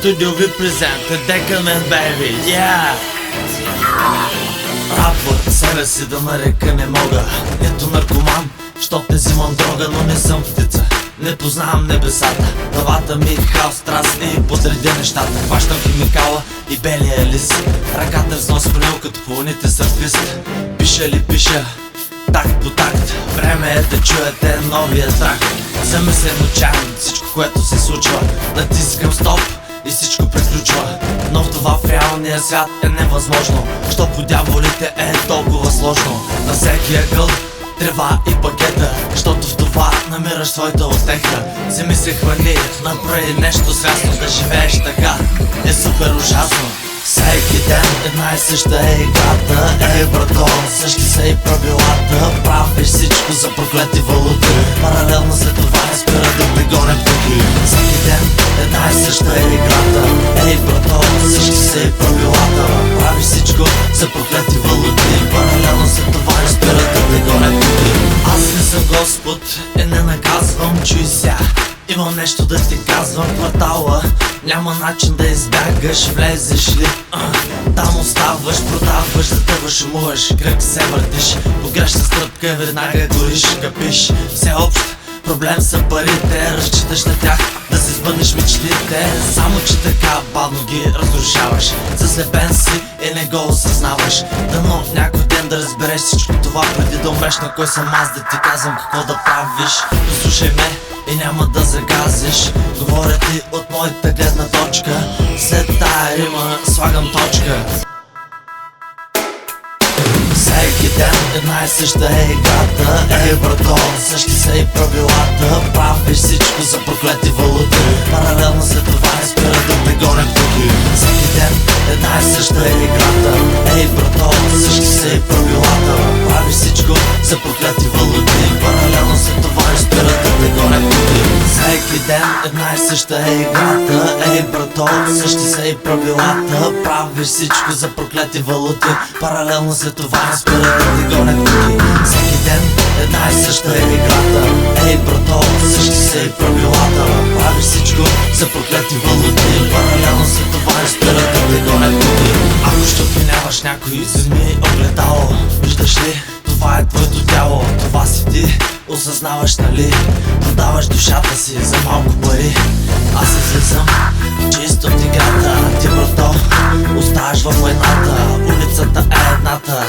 Studio ви презента Decadent Baby, yeah! Рапър, себе си да нарека не мога. Нито наркоман, щото не взимам дрога, но не съм птица. Не познавам небесата, главата ми хаос, страст и подреди нещата. Хващам химикала и белия лист, ръката в нос прил като планите сърфист. Пиша ли пиша, такт по такт, време е да чуете новия трак. Замислен отчаян всичко, което се случва, натискам стоп и всичко приключва. Но в това в реалния свят е невъзможно, що по дяволите е толкова сложно. На всеки ъгъл трева и пакета, защото в това намираш своята отеха. Вземи се хвани, направи нещо свясно, да живееш така е супер ужасно. Всеки ден една и съща е играта, ей брато, същи са и правилата. Правиш всичко за проклети валути, паралелно след това не спира да пригонят туки. Всеки ден една и съща е играта, ей брато, същи са и правилата. Правиш всичко за проклети валути, паралелно след това не спира да пригонят туки. Аз не съм Господ и не наказвам, чуй ся. Имам нещо да ти казвам, квартала няма начин да избягаш, влезеш ли там оставаш, продаваш, затъваш, шумуваш, кръг се въртиш, погрешна стъпка веднага гориш, капиш. Всеобщ проблем са парите, разчиташ на тях да си сбъднеш мечтите. Само че така бавно ги разрушаваш, заслепен си и не го осъзнаваш. Дано някой ден да разбереш всичко това преди да умреш. На кой съм аз да ти казвам какво да правиш? Послушай ме и няма да загазиш, говоря ти от моята гледна точка. След тая рима слагам точка. Всеки ден една и съща е играта, ей брато, същи са и правилата. Правиш всичко за проклети валути, паралелно след това не спира да пригонят туки. Всеки ден една и съща е играта, ей брато, същи са и правилата. Правиш всичко за проклети валути, паралелно след това не спира да пригонят туки. Всеки ден една и съща е играта, ей брато, същи са и правилата. Правиш всичко за проклети валути, паралелно след това не спира да пригонят туки. Всеки ден една и съща е играта, ей брато, същи са и правилата. Правиш всичко за проклети валути, паралелно след това не спира да пригонят туки. Ако ще обвиняваш някой, вземи огледало. Виждаш ли, това е твоето тяло, това си ти, осъзнаваш нали? Продаваш душата си за малко пари. Аз излизам чисто от играта, ти брато оставаш във войната. Улицата е едната,